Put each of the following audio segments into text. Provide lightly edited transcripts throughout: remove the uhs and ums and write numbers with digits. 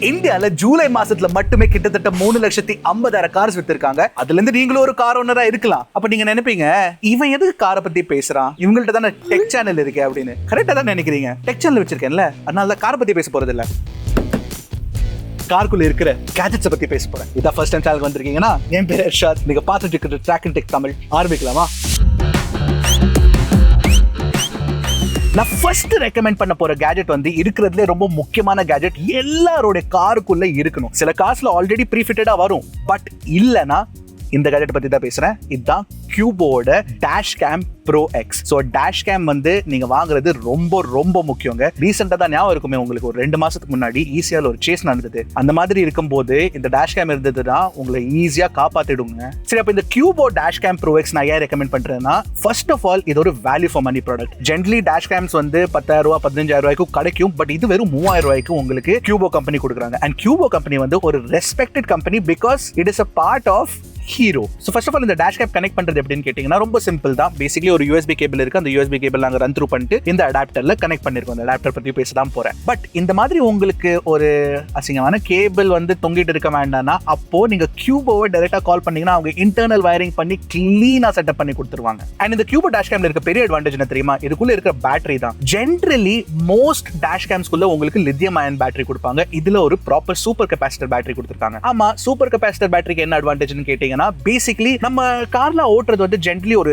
இந்தியால ஜூலை மாசத்துல மட்டுமே கிட்டத்தட்ட 3,50,000 கார்ஸ் வித்திருக்காங்க. அதுல இருந்து நீங்களும் ஒரு கார் ஓனரா இருக்கலாம். அப்ப நீங்க நினைப்பீங்க, இவன் எதுக்கு காரை பத்தி பேசுறான், இவங்கள்ட்ட தானே டெக் சேனல் இருக்கு அப்படின்னு. கரெக்டா தான் நினைக்கிறீங்க. டெக் சேனல் வச்சிருக்கேன்ல, அதனால தான் காரை பத்தி பேச போறது இல்ல, காருக்குள்ள இருக்கிற கேஜெட்ஸை பத்தி பேச போறேன். இதான் ஃபர்ஸ்ட் டைம் சேனல் வந்திருக்கீங்கன்னா, என் பேர் ஹர்ஷாத். நீங்க பார்த்துட்டு இருக்கிற ட்ராக்கின் டெக் தமிழ். ஆரம்பிக்கலாமா? நான் ஃபர்ஸ்ட் ரெக்கமெண்ட் பண்ண போற கேஜெட் வந்து இருக்கிறதுல ரொம்ப முக்கியமான கேஜெட். எல்லாரோட காருக்குள்ள இருக்கணும். சில கார்ஸ்ல ஆல்ரெடி ப்ரீஃபிட்டடா வரும், பட் இல்லனா இந்த கேஜெட் பத்தி தான் பேசுறேன். இதுதான் Quboவோட dash cam pro X. So dash cam வந்து நீங்க வாங்குறது ரொம்ப ரொம்ப முக்கியங்க. ரீசெண்டா தான் ஞாபகம் இருக்குமே உங்களுக்கு, ஒரு 2 மாசத்துக்கு முன்னாடி ஈஸியால ஒரு சேஸ் நடந்தது. அந்த மாதிரி இருக்கும்போது இந்த டேஷ் கேம் இருந்ததுன்னா உங்களை ஈஸியா காப்பாத்திடுங்க. சரி, அப்ப இந்த Qubo dash cam pro X நான் ஏன் ரெக்கமெண்ட் பண்றேன்னா, ஃபர்ஸ்ட் ஆஃப் ஆல் இது ஒரு value for money product. Generally dash cams வந்து 10,000 ரூபாய் 15,000 ரூபாய்க்கு கிடைக்கும். பட் இது வெறும் 3,000 ரூபாய்க்கு உங்களுக்கு Qubo கம்பெனி கொடுக்குறாங்க. அண்ட் Qubo கம்பெனி வந்து ஒரு respected company, because it is a part of Hero. So first of all இந்த டேஷ் கேப் கனெக்ட் பண்றது எப்படின்னு கேட்டீங்கன்னா ரொம்ப சிம்பிள் தான். பேசிக்கலி ஒரு யூஎஸ்பி கேபிள் இருக்கு. அந்த யூஎஸ்பி கேபிள் நாங்கள் ரன் த்ரூ பண்ணிட்டு இந்த அடாப்டர்ல கனெக்ட் பண்ணிருக்கோம். அந்த அடாப்டர் பத்தி பேச தான் போறேன். பட் இந்த மாதிரி உங்களுக்கு ஒரு அசிங்கமான கேபிள் வந்து தொங்கிட்டு இருக்க வேண்டாம்னா, அப்போ நீங்க Quboவை டைரக்டா கால் பண்ணீங்கன்னா அவங்க இன்டர்னல் வயரிங் பண்ணி கிளீனா செட்டப் பண்ணி கொடுத்துருவாங்க. அண்ட் இந்த Qubo டேஷ் கேம்ல இருக்க பெரிய அட்வான்டேஜ் என்ன தெரியுமா? இதுக்குள்ள இருக்கிற பேட்டரி தான். ஜென்ரலி மோஸ்ட் டேஷ் கேம்ஸ்குள்ள உங்களுக்கு லித்தியம் அயன் பேட்டரி கொடுப்பாங்க. இதுல ஒரு ப்ராப்பர் சூப்பர் கெபாசிட்டர் பேட்டரி கொடுத்துருக்காங்க. ஆமா, சூப்பர் கெபாசிட்டர் பேட்டரிக்கு என்ன அட்வான்டேஜ்னு கேட்டீங்கன்னா, பேசிக்கலி நம்ம கார்ல ஓட்டுறது வந்து ஜென்ரலி ஒரு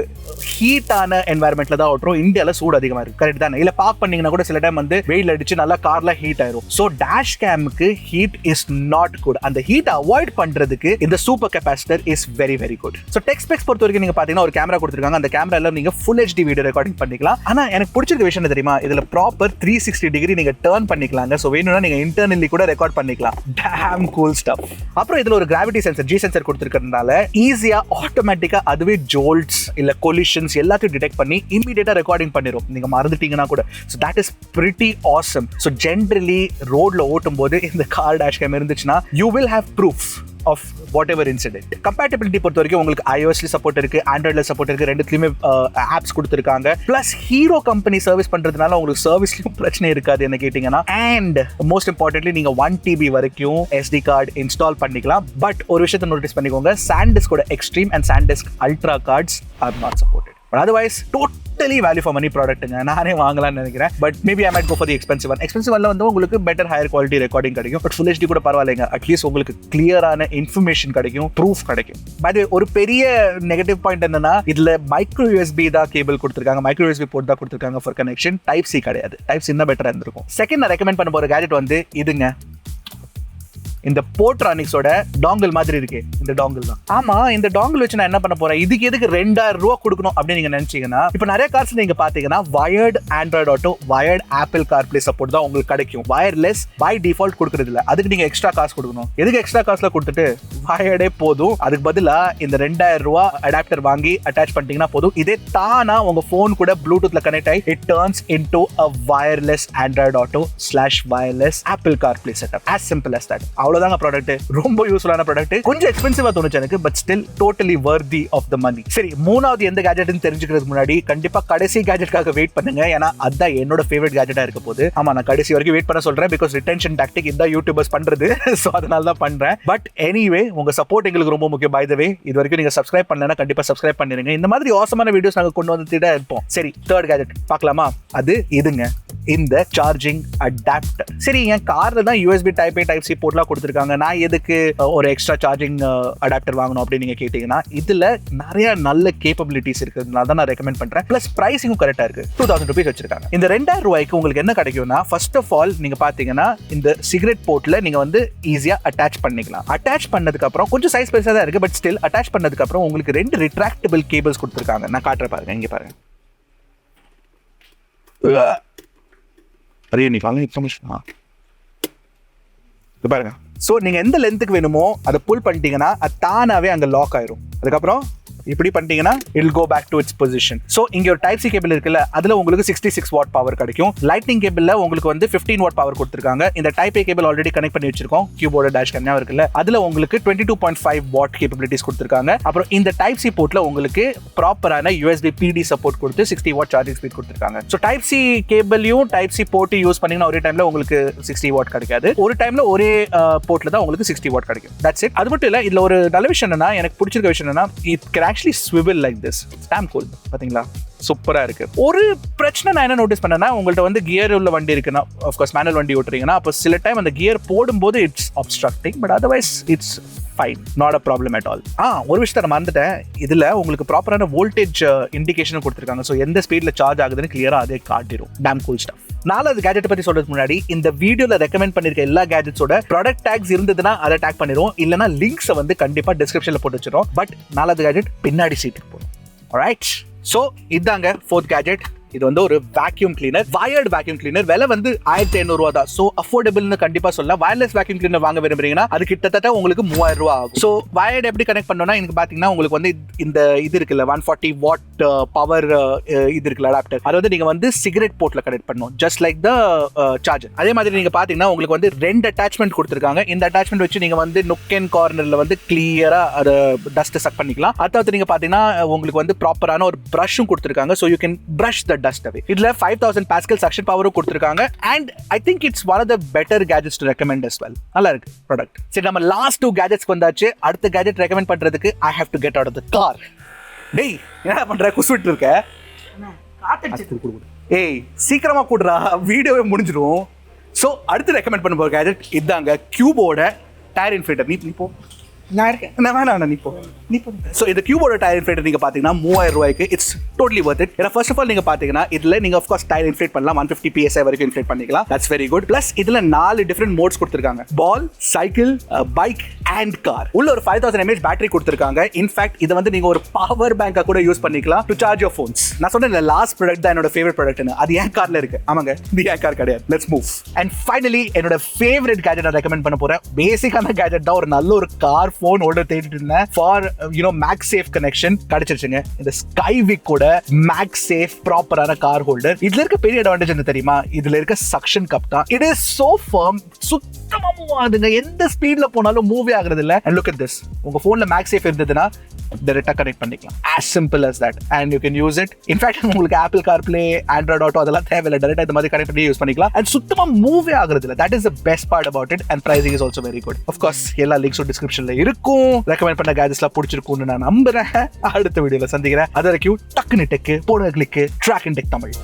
ஹீட்டான என்வாயர்மெண்ட்ல தான் ஓட்டுறோம். இந்தியால சூடு அதிகமா இருக்கு, கரெக்ட் தானே? இல்ல பார்க் பண்ணீங்கன்னா கூட சில டைம் வந்து வெயில் அடிச்சு நல்லா கார்ல ஹீட் ஆயிரும். சோ டேஷ் கேமுக்கு ஹீட் இஸ் நாட் குட். அந்த ஹீட் அவாய்ட் பண்றதுக்கு இந்த super capacitor is very very good. So tech specs பொறுத்த வரைக்கும் நீங்க பாத்தீங்கன்னா ஒரு கேமரா கொடுத்திருக்காங்க. அந்த கேமரால நீங்க ஃபுல் HD வீடியோ ரெக்கார்டிங் பண்ணிக்கலாம். ஆனா எனக்கு பிடிச்சிருக்க விஷயம் என்ன தெரியுமா? இதுல ப்ராப்பர் 360 டிகிரி நீங்க டர்ன் பண்ணிக்கலாங்க. சோ வேணும்னா நீங்க இன்டர்னலி கூட ரெக்கார்ட் பண்ணிக்கலாம். Damn cool stuff. அப்புறம் இதுல ஒரு கிராவிட்டி சென்சர், G சென்சர் கொடுத்திருக்கிறதுனால ஈஸியா ஆட்டோமேட்டிக்கா அதுவே ஜோல்ட்ஸ் இல்ல கொலிஷன்ஸ் எல்லாத்தையும் டிடெக்ட் பண்ணி இமிடியேட்டா ரெக்கார்டிங் பண்ணிரும், நீங்க மறந்துட்டீங்கன்னா கூட. So that is pretty awesome. So generally ரோட்ல ஓட்டும் போது இந்த கார் டேஷ் கேம் இருந்துச்சுன்னா you will have proof of whatever incident. compatibility பொறுத்த வரைக்கும் உங்களுக்கு iOS சப்போர்ட் இருக்கு, Androidல சப்போர்ட் இருக்கு. ரெண்டுத்துலயுமே ஆப்ஸ் கொடுத்திருக்காங்க. பிளஸ் ஹீரோ கம்பெனி சர்வீஸ் பண்றதுனால உங்களுக்கு சர்வீஸ்லயும் பிரச்சனை இருக்காது என்ன கேட்டீங்கன்னா. அண்ட் மோஸ்ட் இம்பார்ட்டன்ட்லி நீங்க 1 TB வரைக்கும் SD கார்டு இன்ஸ்டால் பண்ணிக்கலாம். பட் ஒரு விஷயத்தை நோட்டீஸ் பண்ணிக்கோங்க, SanDiskோட extreme and SanDisk ultra cards are not supported. But otherwise totally value for money ப்ராடக்ட்டுங்க. நானே வாங்கலாம்னு நினைக்கிறேன். But maybe I might go for the expensive one. Expensive ஒன்ல வந்து உங்களுக்கு பெட்டர் ஹையர் குவாலிட்டி ரெக்கார்டிங் கிடைக்கும். பட் ஃபுல் HD கூட பரவாயில்லைங்க. அட்லீஸ்ட் உங்களுக்கு கிளியரான இன்ஃபர்மேஷன் கிடைக்கும், ப்ரூஃப் கிடைக்கும். பட் ஒரு பெரிய நெகட்டிவ் பாயிண்ட் என்னன்னா, இதுல மைக்ரோ USB தான் கேபிள் கொடுத்திருக்காங்க. மைக்ரோ USB போர்ட் தான் கொடுத்திருக்காங்க ஃபார் கனெக்ஷன். டைப் C கிடையாது. டைப் C இன்னும் பெட்டரா இருந்திருக்கும். செகண்ட் நான் ரெக்கமெண்ட் பண்ண போற கேஜெட் வந்து இதுங்க. இந்த போர்ட்ரானிக்ஸோட டாங்கிள் மாதிரி இருக்கு. இந்த டாங்கிள் தான். ஆமா, இந்த டாங்கிள் வச்சு நான் என்ன பண்ண போறேன், இதுக்கு எதுக்கு 2,000 ரூபாய் கொடுக்கணும் அப்படின்னு நீங்க நினைச்சீங்கன்னா, இப்ப நிறைய கார்ஸ் நீங்க பாத்தீங்கன்னா wired Android auto, wired apple CarPlay support தான் உங்களுக்கு கிடைக்கும். வயர்லெஸ் பை டிஃபால்ட் கொடுக்கறது இல்ல. அதுக்கு நீங்க எக்ஸ்ட்ரா காசு கொடுக்கணும். எதுக்கு எக்ஸ்ட்ரா காசுல கொடுத்துட்டு வயர்டே போதும். அதுக்கு பதிலா இந்த 2,000 ரூபாய் அடாப்டர் வாங்கி அட்டாச் பண்ணிட்டீங்கன்னா போதும். இதே தானா உங்க போன் கூட ப்ளூடூத்ல கனெக்ட் ஆகி it turns into a wireless Android auto /wireless Apple CarPlay setup. as simple as that. அவ்வளவுதாங்க ப்ராடக்ட். ரொம்ப யூஸ்ஃபுல்லான ப்ராடக்ட். கொஞ்சம் எக்ஸ்பென்சிவா தோணுச்சு எனக்கு, but still totally worthy of the money. சரி, மூணாவது எந்த கேஜெட்னு தெரிஞ்சுக்கிறதுக்கு முன்னாடி கண்டிப்பா கடைசி கேஜெட்காக வெயிட் பண்ணுங்க. ஏன்னா அதான் என்னோட ஃபேவரட் கேஜெட்டா இருக்க போகுது. ஆமா, நான் கடைசி வரைக்கும் வெயிட் பண்ண சொல்றேன், பிகாஸ் ரிட்டென்ஷன் டாக்டிக் இந்த யூடியூபர்ஸ் பண்றது. சோ அதனால தான் பண்றேன். பட் எனிவே, உங்க சப்போர்ட் எங்களுக்கு ரொம்ப முக்கியம். பை த வே, இது வரைக்கும் நீங்க சப்ஸ்கிரைப் பண்ணலன்னா கண்டிப்பா சப்ஸ்கிரைப் பண்ணிருங்க. இந்த மாதிரி ஆசமான வீடியோஸ் நாங்க கொண்டு வந்துட்டு தான் இருப்போம். சரி, தேர்ட் கேஜெட் பார்க்கலாமா? அது இதுங்க, இந்த சார்ஜிங் அடாப்டர். சரி, என் கார்ல தான் USB type A type C போர்ட்லாம் கொடுத்திருக்காங்க. நான் எதுக்கு ஒரு எக்ஸ்ட்ரா சார்ஜிங் அடாப்டர் வாங்கணும் அப்படின்னு நீங்க கேட்டீங்கன்னா, இதுல நிறைய நல்ல கேப்பபிலிட்டிஸ் இருக்கிறதுனால தான் நான் ரெக்கமெண்ட் பண்றேன். பிளஸ் பிரைசிங்கும் கரெக்டா இருக்கு. 2,000 rupees வச்சிருக்காங்க. இந்த 2,000 ரூபாய்க்கு உங்களுக்கு என்ன கிடைக்கும்னா, ஃபர்ஸ்ட் ஆஃப் ஆல் நீங்க பாத்தீங்கன்னா இந்த சிகரெட் போர்ட்ல நீங்க வந்து ஈஸியா அட்டாச் பண்ணிக்கலாம். அட்டாச் பண்ணதுக்கு அப்புறம் கொஞ்சம் சைஸ் பெருசா தான் இருக்கு, பட் ஸ்டில் அட்டாச் பண்ணதுக்கு அப்புறம் உங்களுக்கு 2 ரிட்ராக்டபிள் கேபிள்ஸ் கொடுத்திருக்காங்க. நான் காட்டுறேன் பாருங்க, இங்க பாருங்க. அரே, நீ வாங்க இன்ஃபர்மேஷன் பாருங்க. ஸோ நீங்கள் எந்த லென்த்துக்கு வேணுமோ அதை புல் பண்ணிட்டீங்கன்னா அது தானாகவே அங்கே லாக் ஆயிரும். அதுக்கப்புறம் இப்படி பண்ணிட்டீங்கன்னா will go back to its position. So இங்க ஒரு டைப் சி கேபிள் இருக்குல்ல, அதுல உங்களுக்கு 66 வாட் பவர் கிடைக்கும். லைட்னிங் கேபிள்ல உங்களுக்கு வந்து 15 வாட் பவர் கொடுத்துருக்காங்க. இந்த type A cable already connect பண்ணி வச்சிருக்கோம், கியூபோட டேஷ் கம்மியா இருக்குல்ல, அதுல உங்களுக்கு 22.5 வாட் கேபிலிட்டிஸ் கொடுத்துருக்காங்க. அப்புறம் இந்த டைப் சி போர்ட்ல உங்களுக்கு ப்ராப்பரான யூஎஸ்பி பிடி சப்போர்ட் கொடுத்து 60 வாட் சார்ஜிங் ஸ்பீட் கொடுத்துருக்காங்க. ஸோ டைப் சி கேபிளையும் டைப் சி போர்ட்டையும் யூஸ் பண்ணீங்கன்னா ஒரே டைம்ல உங்களுக்கு 60 வாட் கிடைக்காது. ஒரு டைம்ல ஒரே போர்ட்ல தான் உங்களுக்கு 60 வாட் கிடைக்கும். That's it. அது மட்டும் இல்ல, இதுல ஒரு நல்ல விஷயம் என்னன்னா, எனக்கு பிடிச்சிருக்க விஷயம் என்னன்னா, it can actually swivel like this. Damn cool. பாத்தீங்களா, சூப்பரா இருக்கு. ஒரு பிரச்சனை நான் என்ன நோட்டீஸ் பண்ணேன்னா, உங்கள்ட்ட வந்து கியர் உள்ள வண்டி இருக்குன்னா, ஆஃப் கோர்ஸ் மேனுவல் வண்டி ஓட்டுறீங்கன்னா, அப்போ சில டைம் அந்த கியர் போடும்போது it's obstructing, but otherwise it's fine, not a problem at all. ஒரு விஷயத்தை நான் மறந்துட்டேன், இதுல உங்களுக்கு ப்ராப்பரான வோல்டேஜ் இண்டிகேஷன் கொடுத்துருக்காங்க. ஸோ எந்த ஸ்பீட்ல சார்ஜ் ஆகுதுன்னு கிளியரா அதே காட்டிடும். Damn cool stuff. நாலாவது கேஜெட் பத்தி சொல்றதுக்கு முன்னாடி, இந்த வீடியோல ரெக்கமெண்ட் பண்ணிருக்க எல்லா கேஜெட்ஸோட ப்ராடக்ட் டேக்ஸ் இருந்ததுன்னா அதை டேக் பண்ணிடுவோம், இல்லைன்னா லிங்க்ஸை வந்து கண்டிப்பா டிஸ்கிரிப்ஷன்ல போட்டு வச்சிடும். பட் நாலாவது கேஜெட் பின்னாடி சீட்டுக்கு போகும். ஆல்ரைட், ஸோ இதாங்க ஃபோர்த் கேஜெட். இது வந்து ஒரு vacuum cleaner, wired vacuum cleaner. விலை வந்து 1500 ரூபா தான். ஸோ அஃபோர்டபுள்னு கண்டிப்பா சொல்லலாம். வயர்லெஸ் வேக்யூம் கிளீனர் வாங்க விரும்புறீங்கன்னா அது கிட்டத்தட்ட உங்களுக்கு 3000 ரூபா ஆகும். ஸோ வயர்டு எப்படி கனெக்ட் பண்ணோம்னா, எனக்கு பாத்தீங்கன்னா உங்களுக்கு வந்து இந்த இது இருக்குல்ல, 140 வாட் பவர் இது இருக்குல்ல அடாப்டர், அது வந்து நீங்க வந்து சிகரெட் போர்ட்ல கனெக்ட் பண்ணணும், ஜஸ்ட் லைக் த சார்ஜர். அதே மாதிரி நீங்க பாத்தீங்கன்னா உங்களுக்கு வந்து 2 அட்டாச்மெண்ட் கொடுத்துருக்காங்க. இந்த அட்டாச்மெண்ட் வச்சு நீங்க வந்து நுக் அண்ட் கார்னர்ல வந்து கிளியரா அதை டஸ்ட் சக் பண்ணிக்கலாம். அதாவது நீங்க பாத்தீங்கன்னா உங்களுக்கு வந்து ப்ராப்பரான ஒரு பிரஷும் கொடுத்துருக்காங்க. So you can brush the dust away. இதுல 5000 pascal suction power கொடுத்திருக்காங்க. and I think it's one of the better gadgets to recommend as well. நல்லா இருக்கு ப்ராடக்ட். சரி, நம்ம லாஸ்ட் 2 gadgets வந்தாச்சு. அடுத்த கேஜெட் ரெக்கமெண்ட் பண்றதுக்கு I have to get out of the car. டேய், என்ன பண்ற? குசுவிட்டு இருக்க. ஏய், சீக்கிரமா கூடுறா, வீடியோவே முடிஞ்சிடும். சோ அடுத்து ரெக்கமெண்ட் பண்ண போற கேஜெட் இதாங்க, கியூபோட டயர் இன்ஃபிளேட்டர். நீ போ, நான் இருக்கேன். நான் வேணாம், நீ போ. ஸோ இந்த கியூபோட டயர் இன்ஃபிளேட்டர் நீங்க பாத்தீங்கன்னா 3000 ரூபாய்க்கு இட்ஸ் டோட்டலி வர்த் இட். ஏன்னா ஃபர்ஸ்ட் ஆஃப் ஆல் நீங்க பாத்தீங்கன்னா இதுல நீங்க ஆஃப் கோர்ஸ் டயர் இன்ஃபிளேட் பண்ணலாம், 150 PSI வரைக்கும் இன்ஃபிளேட் பண்ணிக்கலாம். That's very good. பிளஸ் இதுல 4 டிஃபரெண்ட் மோட்ஸ் கொடுத்திருக்காங்க, பால், சைக்கிள், பைக் அண்ட் கார். உள்ள ஒரு 5000 mAh பேட்டரி கொடுத்திருக்காங்க. இன்ஃபேக்ட் இதை வந்து நீங்க ஒரு பவர் பேங்கா கூட யூஸ் பண்ணிக்கலாம் டு சார்ஜ் யுவர் ஃபோன்ஸ். நான் சொன்னேன் இந்த லாஸ்ட் ப்ராடக்ட் தான் என்னோட ஃபேவரட் ப்ராடக்ட்னு, அது என் கார்ல இருக்கு. ஆமாங்க, இது என் கார் கிடையாது. Let's move. அண்ட் ஃபைனலி என்னோட ஃபேவரட் கேஜெட் நான் ரெக்கமெண்ட் பண்ண போறேன். பேசிக்கான கேஜெட் தான், ஒரு நல்ல ஒரு கார் ஃபோன் ஓட தேடிட்டு இருந்தேன். ஃபார் மேக்ஸேஃப் கனெக்ஷன் கிடைச்சிருச்சுங்க. இந்த ஸ்கைவிக்கோட மேக்ஸேஃப் ப்ராப்பரான கார் ஹோல்டர். இதுல இருக்க பெரிய அட்வான்டேஜ் என்ன தெரியுமா? இதுல இருக்க சக்ஷன் கப் தான். இட் இஸ் சோ ஃபர்ம், சுத்தமா மூவ் ஆகுதுங்க. எந்த ஸ்பீட்ல போனாலும் மூவே ஆகுறது இல்ல. And look at this. உங்க போன்ல மேக்ஸேஃப் இருந்ததுன்னா டைரக்டா கனெக்ட் பண்ணிக்கலாம். as simple as that, and you can use it. in fact உங்களுக்கு ஆப்பிள் CarPlay, Android Auto அதெல்லாம் தேவையில்லை, டைரக்டா இந்த மாதிரி கனெக்ட் பண்ணி யூஸ் பண்ணிக்கலாம். and சுத்தமா மூவே ஆகுறது இல்ல. that is the best part about it, and pricing is also very good. of course எல்லா லிங்க்ஸும் டிஸ்கிரிப்ஷன்ல இருக்கும். ரெக்கமெண்ட் பண்ண கேஜெட்ஸ்லாம் பிடிச்சிருக்கும்னு நான் நம்புறேன். அடுத்த வீடியோல சந்திக்கிறேன். அது வரைக்கும் டக்குனு டெக் போடுங்க, கிளிக் Trakin Tech தமிழ்.